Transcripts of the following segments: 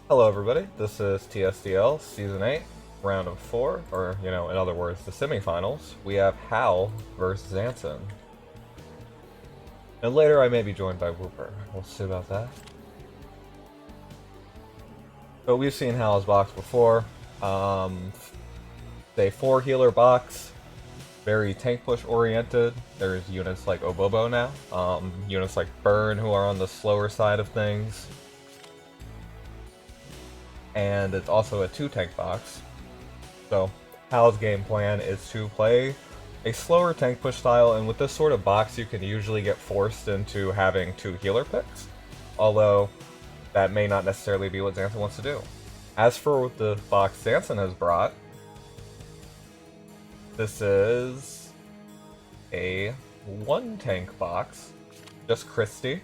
Hello everybody, this is TSdL Season 8, Round of 4, or, in other words, the semifinals. We have Hayl versus Zansin. And later I may be joined by Wooper. We'll see about that. But we've seen Hayl's box before. Day 4 healer box, very tank push oriented. There's units like Obobo now, units like Burn who are on the slower side of things. And it's also a 2-tank box. So Hayl's game plan is to play a slower tank push style, and with this sort of box you can usually get forced into having 2 healer picks, although that may not necessarily be what Zansin wants to do. As for the box Zansin has brought, this is a 1-tank box, just Christie.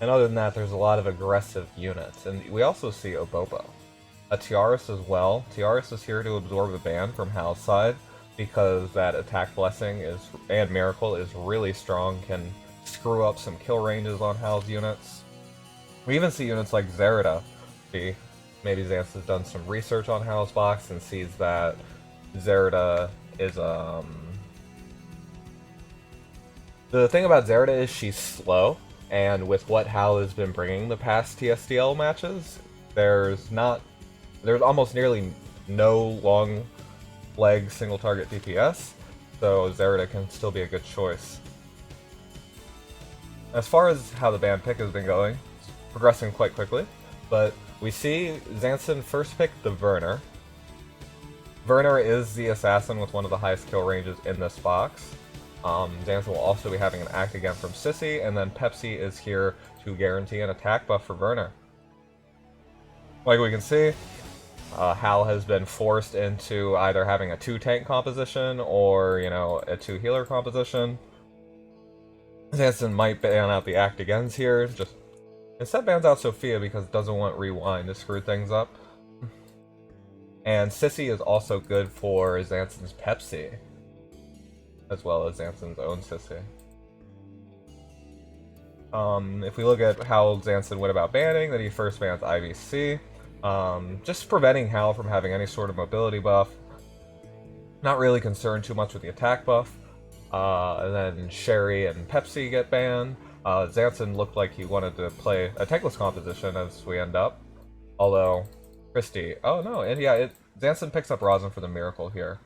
And other than that, there's a lot of aggressive units. And we also see Obobo. A Tiaris as well. Tiaris is here to absorb the ban from Hayl's side, because that attack blessing and miracle is really strong, can screw up some kill ranges on Hayl's units. We even see units like Zerida. Maybe Zansin's done some research on Hayl's box and sees that Zerida is The thing about Zerida is she's slow. And with what Hayl has been bringing the past TSdL matches, there's almost nearly no long leg single target DPS, so Zerida can still be a good choice. As far as how the ban pick has been going, it's progressing quite quickly, but we see Zansin first pick the Werner. Werner is the assassin with one of the highest kill ranges in this box. Zansin will also be having an act again from Sissy, and then Pepsi is here to guarantee an attack buff for Werner. Like we can see, Hayl has been forced into either having a 2-tank composition or, a 2-healer composition. Zansin might ban out the act agains here, instead bans out Sophia because it doesn't want Rewind to screw things up. And Sissy is also good for Zansin's Pepsi, as well as Zansin's own Sissy. If we look at how Zansin went about banning, then he first bans IVC, just preventing Hayl from having any sort of mobility buff. Not really concerned too much with the attack buff. And then Sherry and Pepsi get banned. Zansin looked like he wanted to play a tankless composition as we end up. Although, Christie, oh no, and yeah, Zansin picks up Rosin for the miracle here.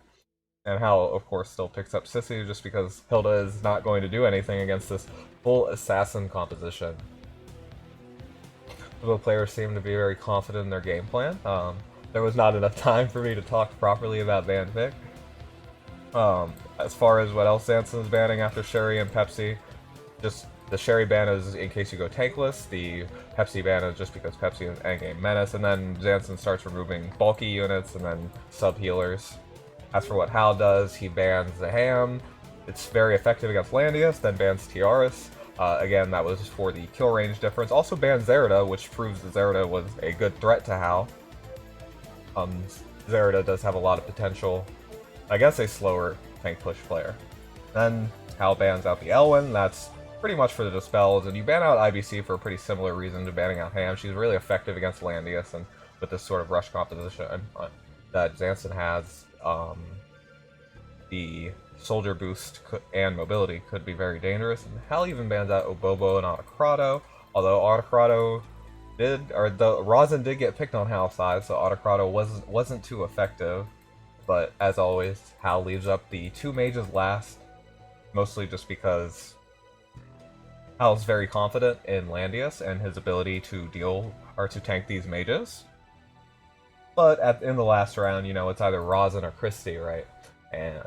And Hayl, of course, still picks up Sissy just because Hilda is not going to do anything against this full assassin composition. Both players seem to be very confident in their game plan. There was not enough time for me to talk properly about ban pick. As far as what else Zansin's banning after Sherry and Pepsi, just the Sherry ban is in case you go tankless, the Pepsi ban is just because Pepsi is endgame menace, and then Zansin starts removing bulky units and then sub-healers. As for what Hayl does, he bans the Ham. It's very effective against Landius, then bans Tiaris. Again, that was for the kill range difference. Also bans Zerida, which proves that Zerida was a good threat to Hayl. Zerida does have a lot of potential against a slower tank push player. Then Hayl bans out the Elwyn. That's pretty much for the dispels, and you ban out IBC for a pretty similar reason to banning out Ham. She's really effective against Landius, and with this sort of rush composition that Zansin has, the soldier boost and mobility could be very dangerous. And Hayl even bans out Obobo and Autocrado, although Rosin did get picked on Hayl's side, so Autocrado wasn't too effective. But as always, Hayl leaves up the 2 mages last, mostly just because Hayl's very confident in Landius and his ability to deal or to tank these mages. But in the last round, it's either Rosin or Christie, right? And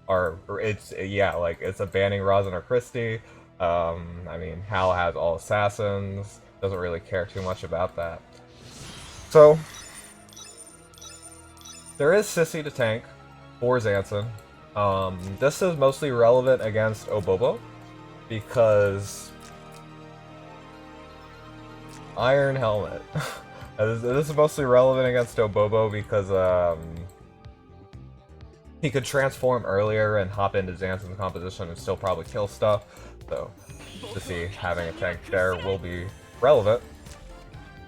it's a banning Rosin or Christie. I mean, Hayl has all assassins, doesn't really care too much about that. So there is Sissy to tank for Zansin. This is mostly relevant against Obobo because Iron Helmet. This is mostly relevant against Obobo because he could transform earlier and hop into Zansin's composition and still probably kill stuff. So Sissy having a tank there will be relevant.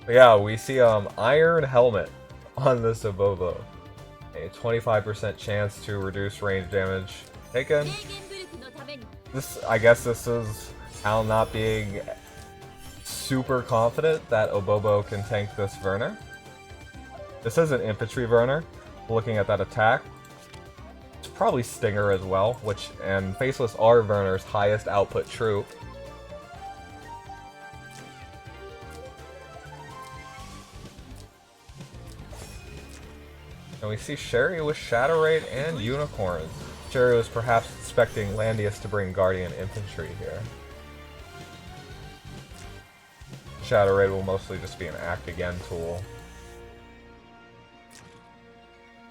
But yeah, we see Iron Helmet on this Abobo. A 25% chance to reduce range damage taken. I guess this is Hal not being super confident that Obobo can tank this Werner. This is an infantry Werner. Looking at that attack, it's probably Stinger as well, and Faceless are Werner's highest output troop. And we see Sherry with Shadow Raid and Unicorn. Sherry was perhaps expecting Landius to bring Guardian Infantry here. Shadow Raid will mostly just be an Act Again tool.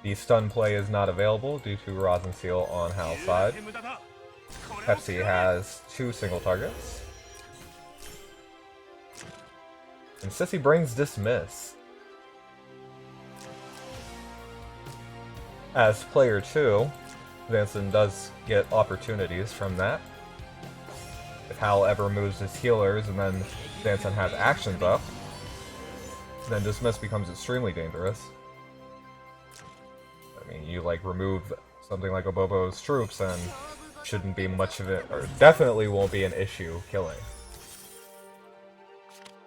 The stun play is not available due to Rosin Seal on Hal's side. Pepsi has 2 single targets. And Sissy brings Dismiss. As player 2, Zansin does get opportunities from that. If Hal ever moves his healers and then Zansin has actions up, then Dismiss becomes extremely dangerous. I mean, you remove something like Obobo's troops and shouldn't be much of it, or definitely won't be an issue killing.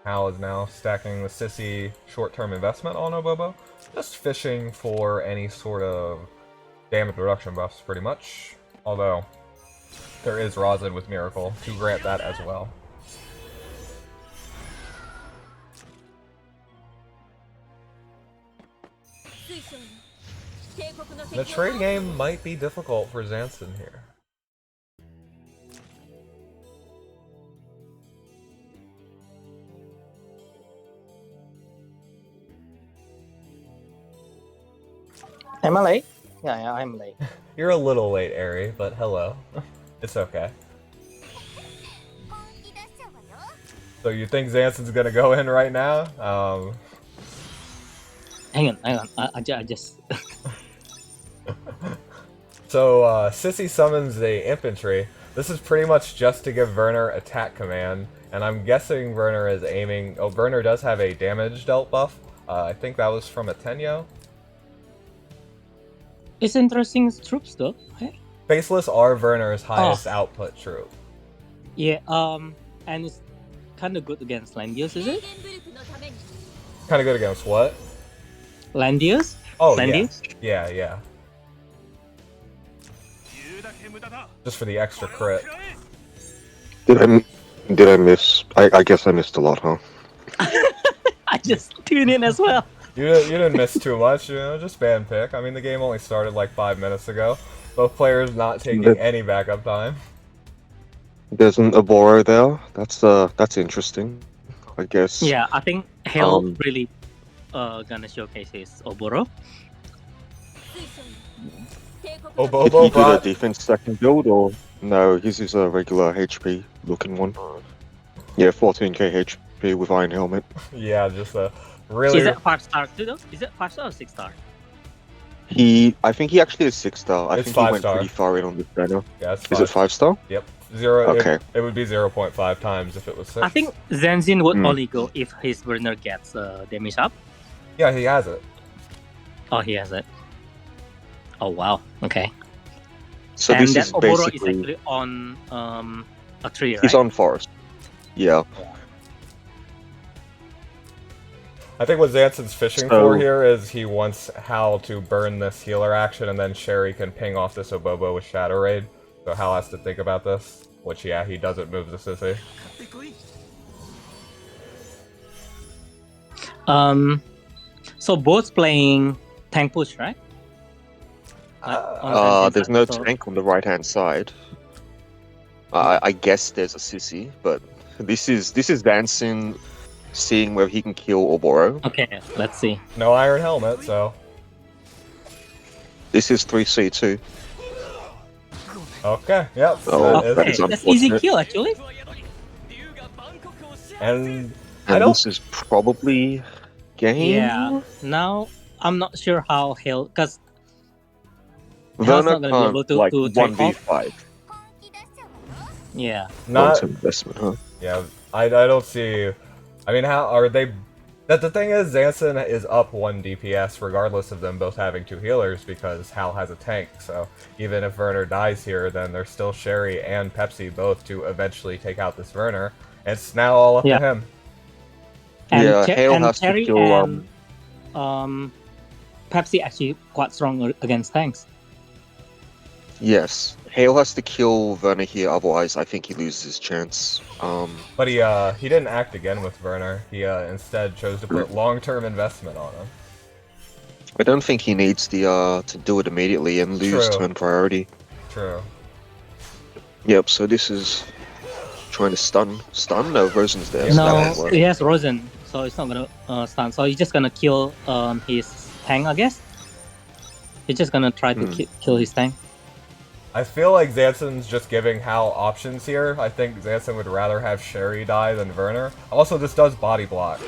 Hal is now stacking the Sissy short-term investment on Obobo, just fishing for any sort of damage reduction buffs, pretty much. Although, there is Rosin with Miracle to grant that as well. The trade game might be difficult for Zansin here. Am I late? Yeah, I'm late. You're a little late, Ari, but hello. It's okay. So you think Zansin's gonna go in right now? Hang on. I just... So, Sissy summons the infantry. This is pretty much just to give Werner attack command, and I'm guessing Werner is aiming... Oh, Werner does have a damage dealt buff. I think that was from a Tenyo. It's interesting troops though. Hey. Faceless are Werner's highest output troop. Yeah, and it's kind of good against Landius, is it? Kind of good against what? Landius? Oh, Landius? Yeah. Just for the extra crit. Did I miss? I guess I missed a lot, huh? I just tuned in as well. You didn't miss too much, just ban pick. I mean, the game only started like 5 minutes ago. Both players not taking any backup time. There's an Aboro there. That's interesting, I guess. Yeah, I think Hayl really gonna showcase his Oboro. Obobo Did he do a defense second build, or no? His is a regular HP looking one. Yeah, 14k HP with Iron Helmet. Yeah, just a really... Is it 5-star too though? Is it 5-star or 6-star? I think he actually is 6-star. I think he went pretty far in on this banner. Yeah, it's 5. Is it 5-star? Yep. 0. Okay. It would be 0.5 times if it was 6. I think Zansin would only go if his Werner gets damage up. Yeah, he has it. Oh, he has it. Oh wow. Okay. So and this that is Oboro basically... is actually on a tree, right? He's on forest. Yeah. I think what Zansin's fishing for here is he wants Hal to burn this healer action, and then Sherry can ping off this Obobo with Shadow Raid. So Hal has to think about this, which, yeah, he doesn't move the Sissy. So both playing tank push, right? There's no tank on the right-hand side. I guess there's a Sissy, but this is Zansin seeing where he can kill Oboro. Okay, let's see. No Iron Helmet, so... This is 3C2. Okay, yep. Oh, that's easy kill, actually. And this is probably game? Yeah, now I'm not sure how Hayl, because Werner can't, like, 1v5. Yeah. Not long-term investment, huh? yeah. I don't see. I mean, how are they? That the thing is, Zansin is up 1 DPS regardless of them both having 2 healers because Hal has a tank. So even if Werner dies here, then there's still Sherry and Pepsi both to eventually take out this Werner. It's now all up to him. And Yeah, Hayl and has to Cherry kill. and Pepsi actually quite strong against tanks. Yes, Hayl has to kill Werner here, otherwise I think he loses his chance. But he didn't act again with Werner. He instead chose to put long-term investment on him. I don't think he needs the to do it immediately and lose True. turn priority. True. Yep. So this is trying to stun. No, Rosen's there. Yeah. So that No, won't work. he has Rosen, so it's not gonna stun. So he's just gonna kill his tank, I guess. He's just gonna try to kill his tank. I feel like Zansin's just giving Hal options here. I think Zansin would rather have Sherry die than Werner. Also, this does body block.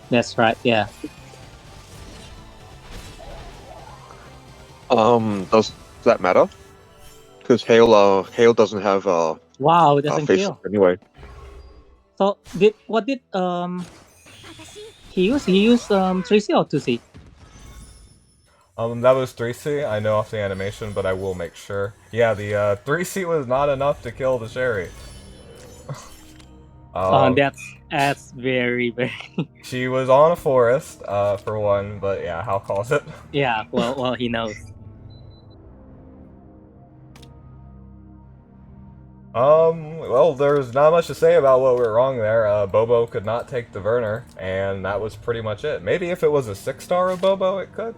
That's right. Yeah. Does that matter? Because Hayl doesn't have Wow, it doesn't face kill. anyway. So what did he use? He used 3C or 2C? That was 3C. I know off the animation, but I will make sure. Yeah, the 3C was not enough to kill the Sherry. That's very She was on a forest, for one, but yeah, Hal calls it. yeah. Well, he knows. Well, there's not much to say about what went wrong there. Bobo could not take the Werner, and that was pretty much it. Maybe if it was a 6-star of Bobo, it could.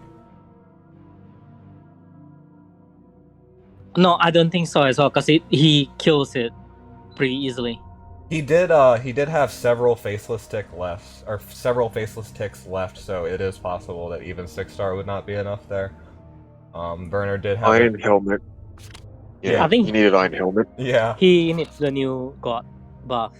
No, I don't think so as well, because he kills it pretty easily. He did have several faceless ticks left, so it is possible that even 6-star would not be enough there. Werner did have Iron helmet. Yeah, I think he needed iron helmet. Yeah. he needs the new god buff.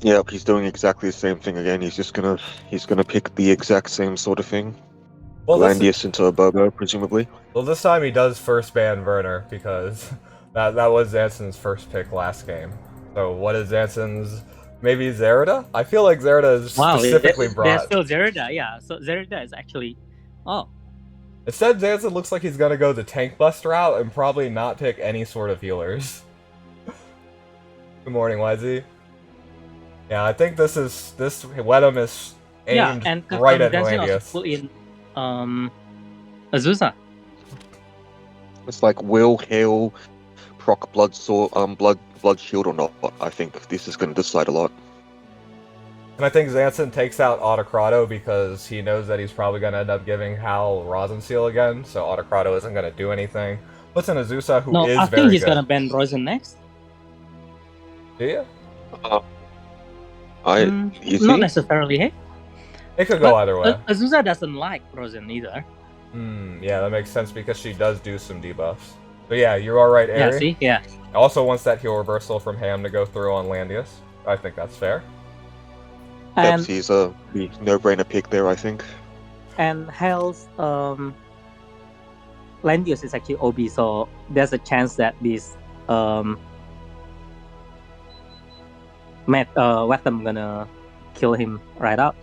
Yep, he's doing exactly the same thing again. He's gonna pick the exact same sort of thing. Well, Landius into a Bobo, presumably. Well, this time he does first ban Werner because that was Zansin's first pick last game. So what is Zansin's? Maybe Zerida? I feel like Zerida is specifically There's brought. still Zerida, yeah. So Zerida is actually, Instead, Zansin looks like he's gonna go the tank bust route and probably not pick any sort of healers. Good morning, YZ. Yeah, I think this Wedham is aimed right at Zansin Landius. also put in Azusa. It's like will Hayl proc blood shield or not? I think this is going to decide a lot. And I think Zansin takes out Autocrado because he knows that he's probably going to end up giving Hal Rosin Seal again, so Autocrado isn't going to do anything. Puts in Azusa, who is very good. I think he's going to ban Rosin next. Do you? Not necessarily, hey? It could go either way. Azusa doesn't like Rosin either. Yeah, that makes sense because she does do some debuffs. But yeah, you are right, Ari. Yeah, see? Yeah. Also wants that heal reversal from Ham to go through on Landius. I think that's fair. And Pepsi's a no-brainer pick there, I think. And Hayl's Landius is actually OB, so there's a chance that this Wetham gonna kill him right out.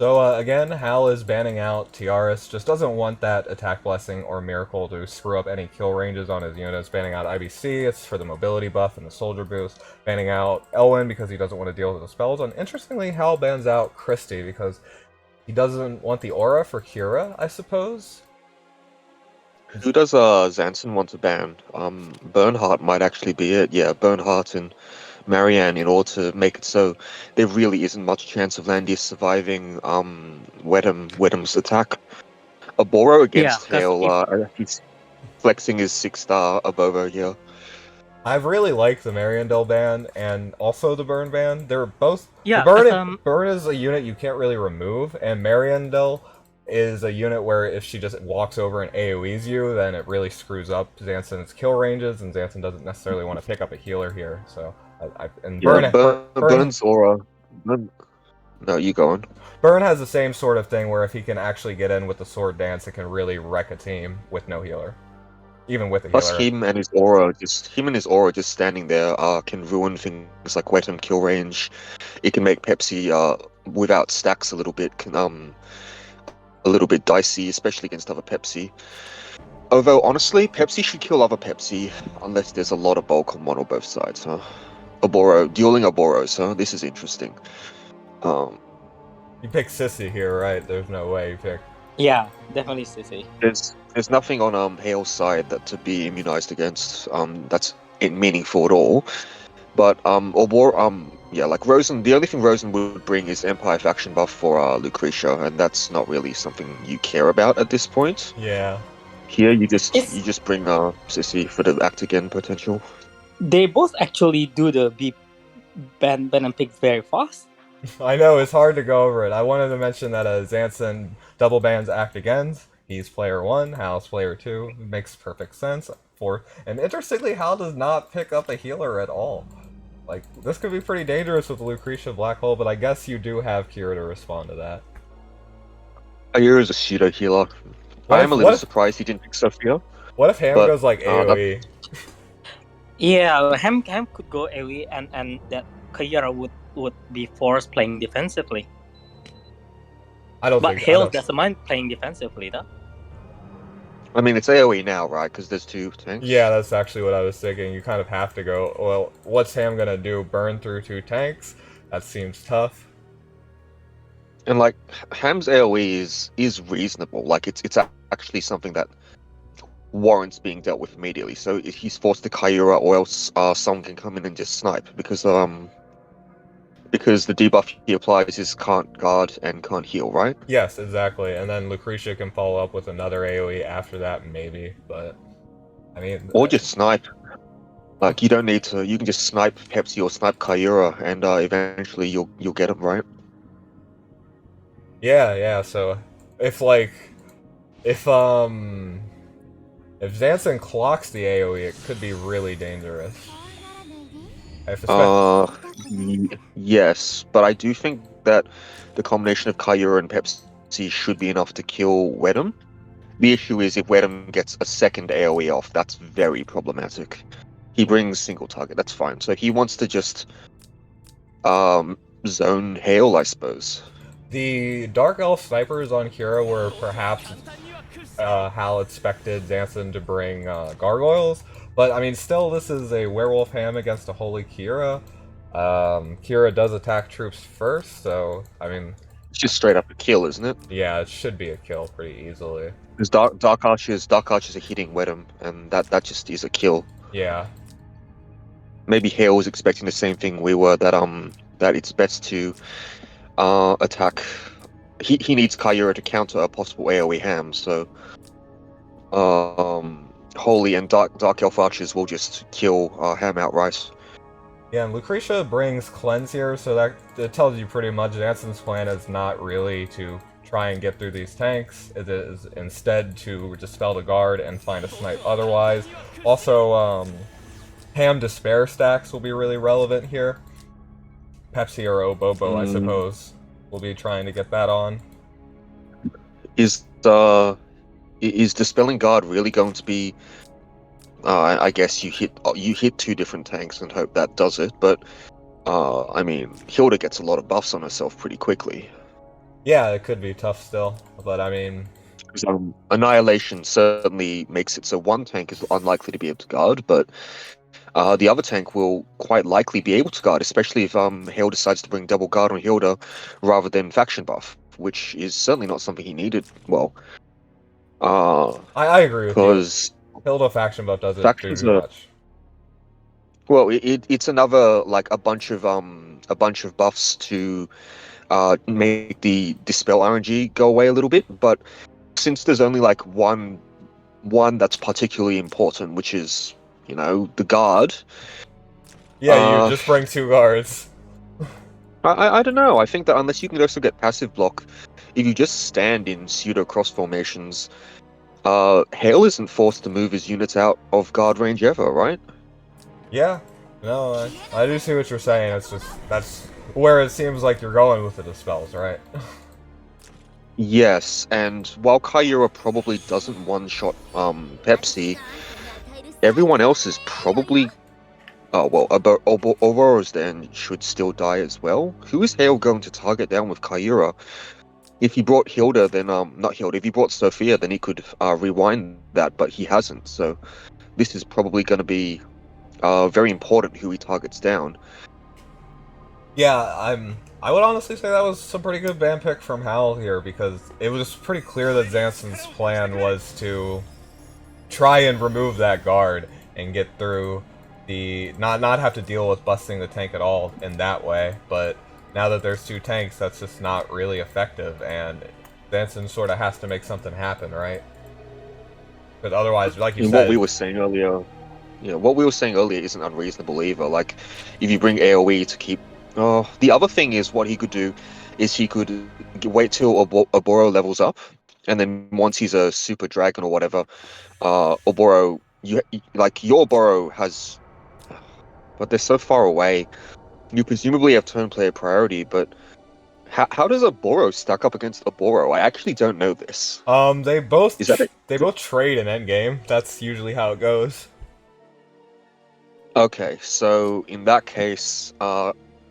So again, Hal is banning out Tiaris, just doesn't want that Attack Blessing or Miracle to screw up any kill ranges on his units. Banning out IBC, it's for the mobility buff and the soldier boost. Banning out Elwyn because he doesn't want to deal with the spells. And interestingly, Hal bans out Christie because he doesn't want the aura for Kira, I suppose. Who does Zansin want to ban? Bernhardt might actually be it. Yeah, Bernhardt and Marianne, in order to make it so there really isn't much chance of Landius surviving Wedham's attack. A Boro against Hayl, he's flexing his 6-star Abobo here. I really like the Mariandel ban and also the Burn ban. They're both... Yeah, Burn is a unit you can't really remove, and Mariandel is a unit where if she just walks over and AoEs you, then it really screws up Zansin's kill ranges, and Zansin doesn't necessarily want to pick up a healer here, so And Yeah, Burn Burn's aura. No, you go on. Burn has the same sort of thing where if he can actually get in with the sword dance, it can really wreck a team with no healer, even with a Plus, healer. him and his aura just standing there can ruin things like wet and kill range. It can make Pepsi without stacks a little bit dicey, especially against other Pepsi. Although honestly, Pepsi should kill other Pepsi unless there's a lot of bulk on one or both sides, huh? Dueling Oboros, huh? This is interesting. You pick Sissy here, right? There's no way you pick. Yeah, definitely Sissy. There's nothing on Hayl's side that to be immunized against that's meaningful at all. But like Rosen, the only thing Rosen would bring is Empire faction buff for Lucretia, and that's not really something you care about at this point. Yeah. Here you just bring Sissy for the act again potential. They both actually do the ban and pick very fast. I know, it's hard to go over it. I wanted to mention that Zansin double bans Act Agains. He's player 1, Hal's player 2. It makes perfect sense. And interestingly, Hal does not pick up a healer at all. Like, this could be pretty dangerous with Lucretia Black Hole, but I guess you do have Kira to respond to that. Ayura is a pseudo healer. I am a little surprised he didn't pick Sophia. What if Ham goes like AoE? Yeah, Ham could go AoE and that Kira would be forced playing defensively. But Hayl doesn't mind playing defensively, though. I mean, it's AoE now, right? Because there's 2 tanks. Yeah, that's actually what I was thinking. You kind of have to go, well, what's Ham gonna do? Burn through 2 tanks? That seems tough. And like, Ham's AoE is reasonable. Like, it's actually something that warrants being dealt with immediately. So if he's forced to Kyura, or else someone can come in and just snipe, because the debuff he applies is can't guard and can't heal, right? Yes, exactly. And then Lucretia can follow up with another AoE after that, maybe. But I mean, or just snipe. Like, you don't need to. You can just snipe Pepsi or snipe Kyura, and eventually you'll get him, right? Yeah. So if Zansin clocks the AoE, it could be really dangerous. Yes, but I do think that the combination of Kyura and Pepsi should be enough to kill Wedham. The issue is if Wedham gets a second AoE off, that's very problematic. He brings single target, that's fine. So he wants to just zone Hayl, I suppose. The Dark Elf snipers on Kira were perhaps Hal expected Zansin to bring gargoyles, but I mean, still, this is a werewolf Ham against a holy Kira. Kira does attack troops first, so I mean, it's just straight up a kill, isn't it? Yeah, it should be a kill pretty easily. Because Dark Archers are hitting Wedham, and that just is a kill. Yeah. Maybe Hayl was expecting the same thing we were, that it's best to attack. He needs Kyura to counter a possible AoE Ham, so Holy and Dark Elf Archers will just kill Ham outright. Yeah, and Lucretia brings Cleanse here, so that tells you pretty much Zansin's plan is not really to try and get through these tanks. It is instead to dispel the guard and find a snipe otherwise. Also, Ham Despair stacks will be really relevant here. Pepsi or Obobo, I suppose, will be trying to get that on. Is Dispelling Guard really going to be... I guess you hit 2 different tanks and hope that does it, but I mean, Hilda gets a lot of buffs on herself pretty quickly. Yeah, it could be tough still, but I mean... Annihilation certainly makes it so one tank is unlikely to be able to guard, but the other tank will quite likely be able to guard, especially if Hayl decides to bring double guard on Hilda rather than faction buff, which is certainly not something he needed. Well, I agree with you. Hilda faction buff doesn't do too much. Well, it's another like a bunch of buffs to make the dispel RNG go away a little bit, but since there's only like one that's particularly important, which is, you know, the guard. Yeah, you just bring 2 guards. I don't know. I think that unless you can also get passive block, if you just stand in pseudo cross formations, Hayl isn't forced to move his units out of guard range ever, right? Yeah, No, I do see what you're saying. It's just that's where it seems like you're going with the dispels, right? Yes, and while Kyura probably doesn't one-shot Pepsi, everyone else is probably oh well, Aurora's then should still die as well. Who is Hayl going to target down with Kyura? If he brought Hilda, then not Hilda. If he brought Sophia, then he could rewind that, but he hasn't. So this is probably going to be very important who he targets down. Yeah, I would honestly say that was some pretty good band pick from Hal here because it was pretty clear that Zansin's plan was to try and remove that guard and get through the not have to deal with busting the tank at all in that way. But now that there's two tanks, that's just not really effective, and Zansin sort of has to make something happen, right? Because otherwise, like you said, What we were saying earlier, what we were saying earlier isn't unreasonable either. Like, if you bring AOE to keep. Oh, the other thing is what he could do is he could wait till Oboro levels up, and then once he's a super dragon or whatever, Oboro, like your Oboro has, but they're so far away. You presumably have turn player priority, but how does Oboro stack up against Oboro? I actually don't know this. they both Is that it? they both trade in endgame. That's usually how it goes. Okay, so in that case,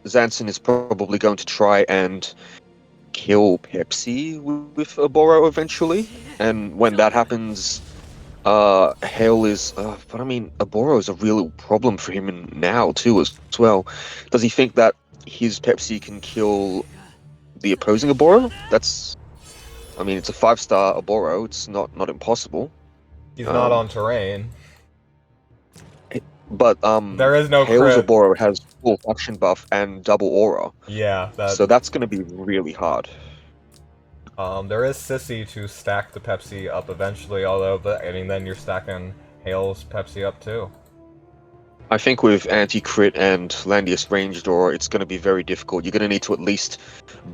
Zansin is probably going to try and kill Pepsi with Oboro eventually, and when that happens, Hayl is. But I mean, Oboro is a real problem for him now too as well. Does he think that his Pepsi can kill the opposing Oboro? That's. I mean, it's a 5-star Oboro. It's not impossible. He's not on terrain. But There is no Hayl's crit. Oboro has full faction buff and double aura. Yeah, So that's going to be really hard. There is Sissy to stack the Pepsi up eventually, although, I mean, then you're stacking Hayl's Pepsi up too. I think with anti-crit and Landius Ranged Aura, it's going to be very difficult. You're going to need to at least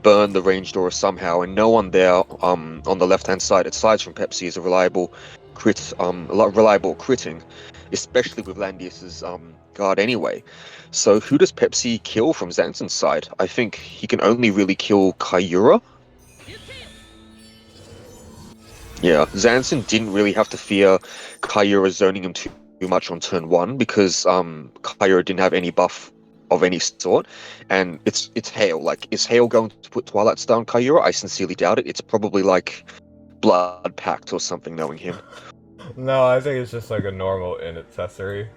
burn the Ranged Aura somehow, and no one there on the left-hand side, aside from Pepsi, is a reliable critting, especially with Landius's guard anyway. So who does Pepsi kill from Zansin's side? I think he can only really kill Kyura. Yeah, Zansin didn't really have to fear Kyura zoning him too much on turn 1 because Kyura didn't have any buff of any sort, and it's Hayl. Like, is Hayl going to put Twilight Star on Kyura? I sincerely doubt it. It's probably like Blood Pact or something, knowing him. No, I think it's just like a normal accessory.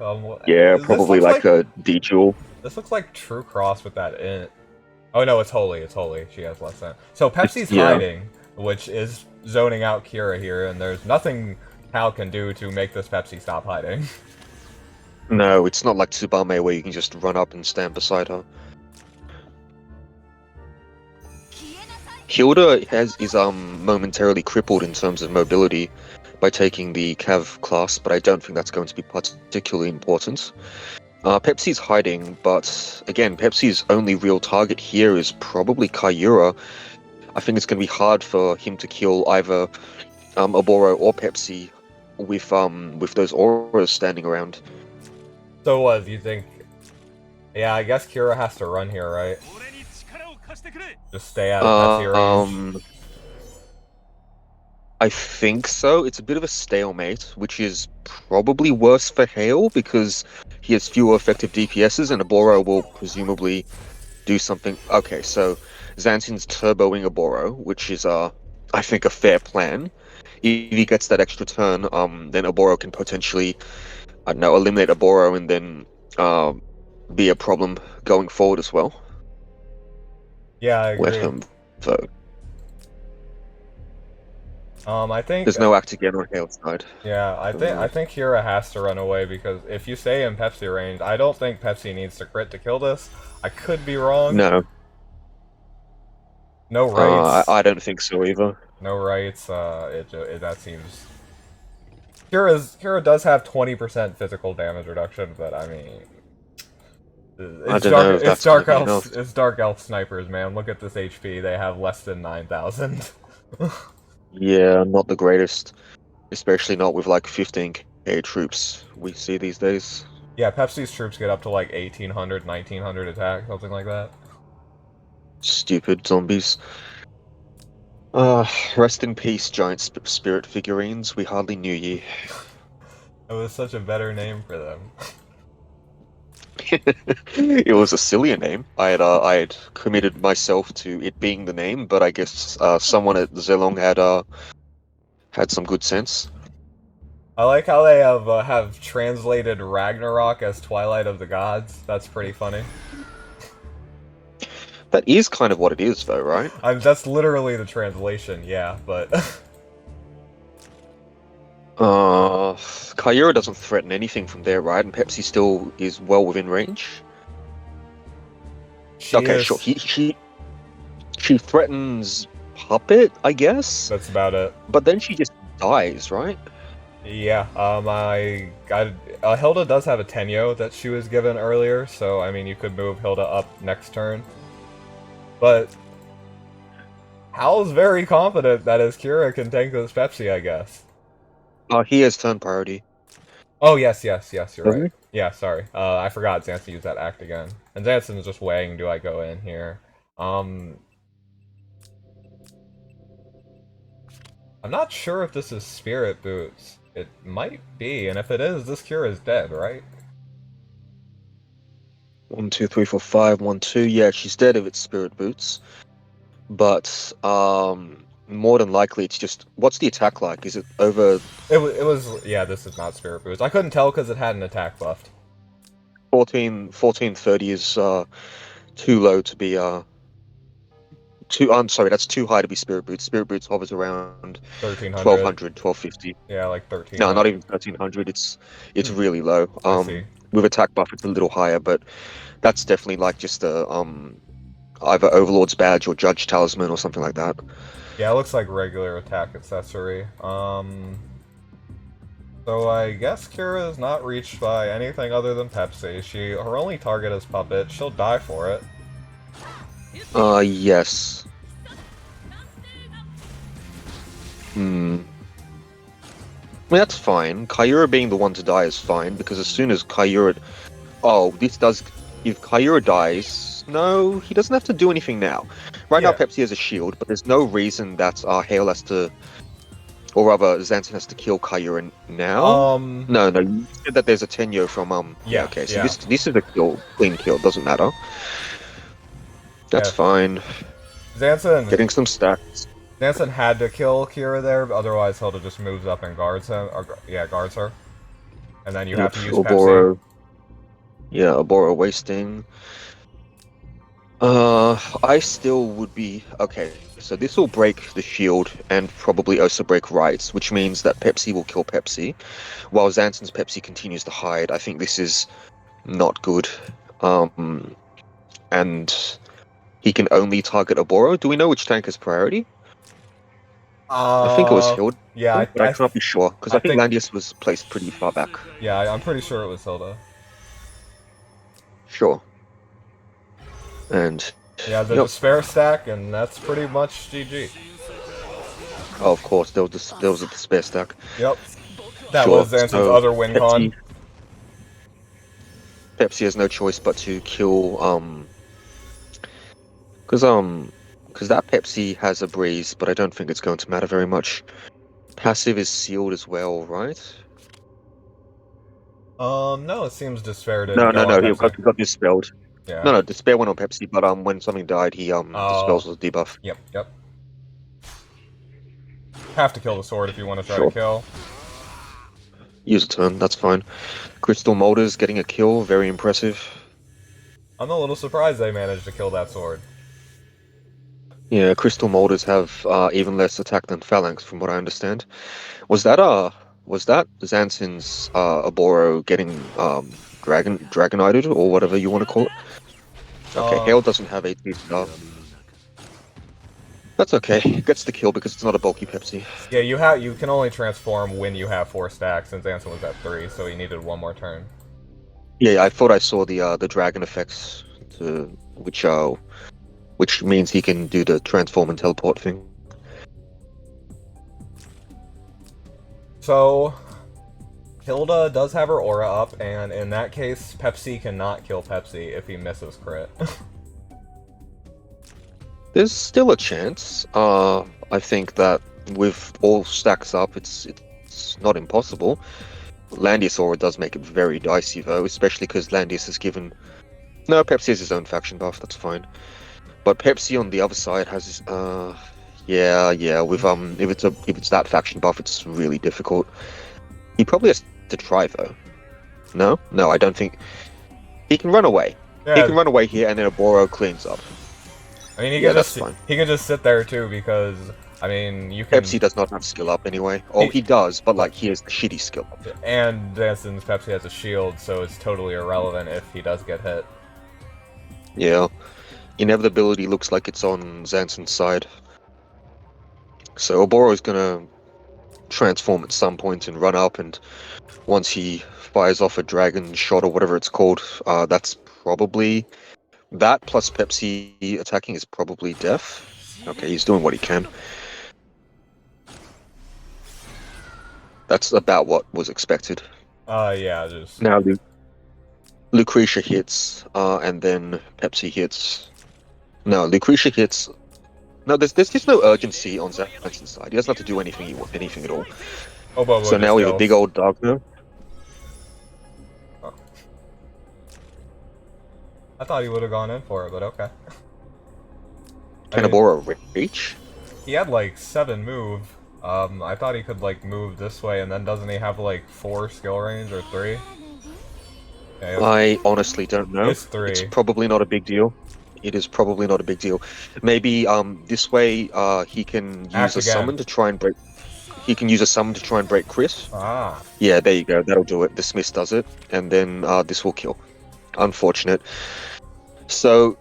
Yeah, This probably looks like a D-Jewel. This looks like True Cross with that int. Oh no, it's Holy. It's Holy. She has less than. So Pepsi's hiding, which is zoning out Kira here, and there's nothing Hal can do to make this Pepsi stop hiding. No, it's not like Tsubame where you can just run up and stand beside her. Hilda is momentarily crippled in terms of mobility by taking the Cav class, but I don't think that's going to be particularly important. Pepsi's hiding, but again, Pepsi's only real target here is probably Kyura. I think it's going to be hard for him to kill either Oboro or Pepsi with those auras standing around. So what, do you think... Yeah, I guess Kira has to run here, right? Just stay out of Pepsi range. I think so. It's a bit of a stalemate, which is probably worse for Hayl because he has fewer effective DPSs and Oboro will presumably do something. Okay, so Zansin's turboing Oboro, which is, I think, a fair plan. If he gets that extra turn, then Oboro can potentially, I don't know, eliminate Oboro and then be a problem going forward as well. Yeah, I agree. Let him vote. I think there's no act again on Hayl's side. Yeah, I think Kira has to run away because if you stay in Pepsi range, I don't think Pepsi needs to crit to kill this. I could be wrong. No. No rights. I don't think so either. No rights. That seems. Kira does have 20% physical damage reduction, but I mean, it's dark elf snipers, man. Look at this HP. They have less than 9,000. Yeah, not the greatest, especially not with like 15k troops we see these days. Yeah, Pepsi's troops get up to like 1800, 1900 attack, something like that. Stupid zombies. Rest in peace, giant spirit figurines. We hardly knew you. It was such a better name for them. It was a sillier name. I had committed myself to it being the name, but I guess someone at Zelong had some good sense. I like how they have translated Ragnarok as Twilight of the Gods. That's pretty funny. That is kind of what it is, though, right? That's literally the translation, yeah, but... Kyura doesn't threaten anything from there, right? And Pepsi still is well within range. Okay, sure. She threatens Puppet, I guess. That's about it. But then she just dies, right? Yeah, Hilda does have a Tenyo that she was given earlier, so, I mean, you could move Hilda up next turn. But... Hal's very confident that his Kira can tank this Pepsi, I guess. He has turn priority. Oh, yes, you're Mhm. right. Yeah, sorry. I forgot Zansin used that act again. And Zansin is just weighing, do I go in here? I'm not sure if this is Spirit Boots. It might be, and if it is, this Cure is dead, right? 1, 2, 3, 4, 5, 1, 2. Yeah, she's dead if it's Spirit Boots. But more than likely, it's just what's the attack like? Is it over? It was yeah. This is not Spirit Boots. I couldn't tell because it had an attack buffed. 1430 is too low to be I'm sorry, that's too high to be Spirit Boots. Spirit Boots hovers around 1300. 1200, 1250. Yeah, like 13. No, not even 1300. It's really low. I see. With attack buff, it's a little higher, but that's definitely like just a either Overlord's badge or Judge Talisman or something like that. Yeah, it looks like regular attack accessory. So I guess Kira is not reached by anything other than Pepsi. Her only target is Puppet. She'll die for it. Yes. I mean, that's fine. Kyura being the one to die is fine, because as soon as Kyura... Oh, this does... If Kyura dies... No, he doesn't have to do anything now. Right now, Pepsi has a shield, but there's no reason that Hayl has to... Or rather, Zansin has to kill Kyura now? No, you said that there's a Tenyo from... Yeah, okay, so this is a kill, clean kill, doesn't matter. That's fine. Zansin... Getting some stacks. Zansin had to kill Kira there, otherwise Hilda just moves up and guards him. Or, yeah, guards her. And then you have to use Oboro. Pepsi. Yeah, Oboro wasting. I still would be... Okay, so this will break the shield and probably also break Rights, which means that Pepsi will kill Pepsi, while Zansin's Pepsi continues to hide. I think this is not good. And he can only target Oboro. Do we know which tank is priority? I think it was Hilda. Yeah, but I can't be sure, because I think Landius was placed pretty far back. Yeah, I'm pretty sure it was Hilda. Sure. And... Yeah, the Despair stack, and that's pretty much GG. Oh, of course, there was a Despair stack. Yep. That was Zansin's other win con. Pepsi has no choice but to kill, because that Pepsi has a breeze, but I don't think it's going to matter very much. Passive is sealed as well, right? No, it seems Despair did. No, he got dispelled. Yeah. No, Despair went on Pepsi, but when something died, he dispels with debuff. Yep. Have to kill the sword if you want to try to kill. Use a turn, that's fine. Crystal Molders getting a kill, very impressive. I'm a little surprised they managed to kill that sword. Yeah, Crystal Molders have even less attack than Phalanx, from what I understand. Was that Zansin's Oboro getting Dragonited, or whatever you want to call it? Okay, Hayl doesn't have TSdL. That's okay. Gets the kill because it's not a bulky Pepsi. Yeah, you can only transform when you have 4 stacks, and Zansin was at 3, so he needed one more turn. Yeah, I thought I saw the dragon effects, which means he can do the transform and teleport thing. So, Hilda does have her aura up, and in that case, Pepsi cannot kill Pepsi if he misses crit. There's still a chance. I think that with all stacks up, it's not impossible. Landius aura does make it very dicey though, especially because Landius is given. No, Pepsi has his own faction buff. That's fine. But Pepsi on the other side has his. Yeah. With if it's that faction buff, it's really difficult. He probably has to try though. No, I don't think he can run away. Yeah, He can run away here, and then Aboro cleans up. I mean, he Yeah, can that's just fine. he can just sit there too because I mean you can. Pepsi does not have skill up anyway. Oh, he does, but like he has shitty skill up. And Zansin's Pepsi has a shield, so it's totally irrelevant if he does get hit. Yeah, inevitability looks like it's on Zansin's side. So Oboro is gonna transform at some point and run up, and once he fires off a dragon shot or whatever it's called, that's probably that plus Pepsi attacking is probably death. Okay, he's doing what he can. That's about what was expected. Yeah, just Now Lucretia hits, and then Pepsi hits. No, Lucretia hits. No, there's just no urgency on Zansin's side. He doesn't have to do anything at all. Obobo So now we have a just big old Darkner. Oh. I thought he would have gone in for it, but okay. Can Oboro reach? He had like 7 move. I thought he could like move this way, and then doesn't he have like 4 skill range or 3? Yeah, I honestly don't know. It's 3. It's probably not a big deal. It is probably not a big deal. Maybe this way he can use Act a again. summon to try and break. He can use a summon to try and break Chris. Ah. Yeah, there you go. That'll do it. The Smith does it, and then this will kill. Unfortunate. So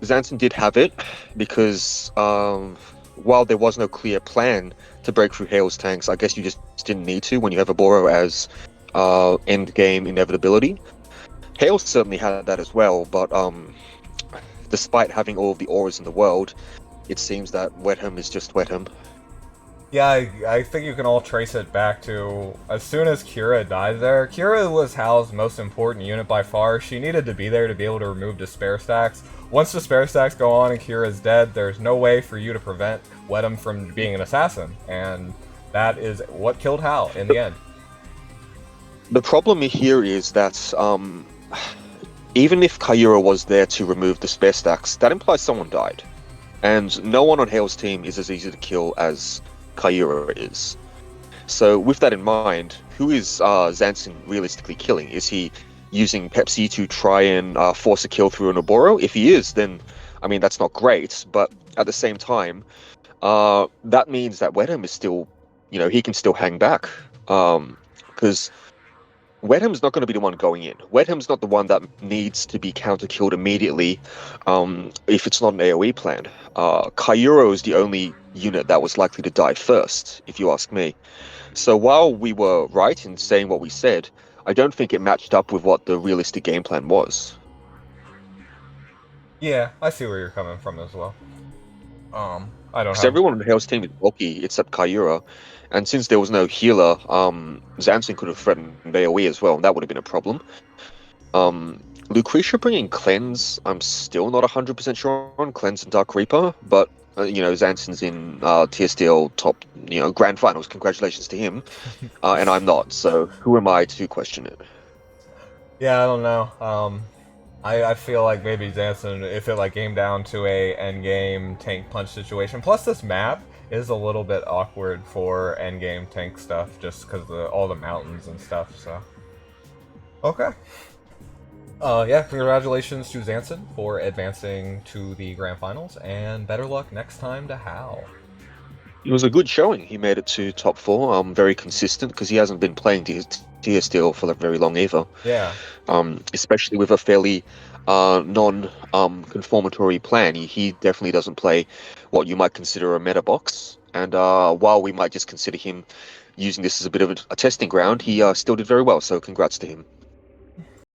Zansin did have it because while there was no clear plan to break through Hayl's tanks, I guess you just didn't need to when you have Oboro as end game inevitability. Hayl certainly had that as well, but despite having all of the auras in the world, it seems that Wetham is just Wetham. Yeah, I think you can all trace it back to as soon as Kira died there. Kira was Hal's most important unit by far. She needed to be there to be able to remove despair stacks. Once despair stacks go on and Kira's dead, there's no way for you to prevent Wetham from being an assassin. And that is what killed Hal in the end. The problem here is that even if Kyura was there to remove the spare stacks, that implies someone died. And no one on Hayl's team is as easy to kill as Kyura is. So with that in mind, who is Zansin realistically killing? Is he using Pepsi to try and force a kill through an Oboro? If he is, then, I mean, that's not great. But at the same time, that means that Wetham is still, he can still hang back. Because Wetham's not going to be the one going in. Wetham's not the one that needs to be counter-killed immediately if it's not an AoE plan. Kyuro is the only unit that was likely to die first, if you ask me. So while we were right in saying what we said, I don't think it matched up with what the realistic game plan was. Yeah, I see where you're coming from as well. I don't Because have... everyone on the Hell's team is bulky except Kyura. And since there was no healer, Zansin could have threatened AoE as well, and that would have been a problem. Lucretia bringing Cleanse, I'm still not 100% sure on Cleanse and Dark Reaper, but, Zansin's in TSdL top, Grand Finals, congratulations to him, and I'm not, so who am I to question it? Yeah, I don't know. I feel like maybe Zansin, if it came down to a endgame tank punch situation, plus this map is a little bit awkward for endgame tank stuff, just because of all the mountains and stuff, so... Okay. Yeah, congratulations to Zansin for advancing to the Grand Finals, and better luck next time to Hal. It was a good showing. He made it to top 4, very consistent, because he hasn't been playing TSdL for very long either. Yeah. Especially with a fairly non-conformatory plan. He definitely doesn't play what you might consider a meta box. And while we might just consider him using this as a bit of a testing ground, he still did very well, so congrats to him.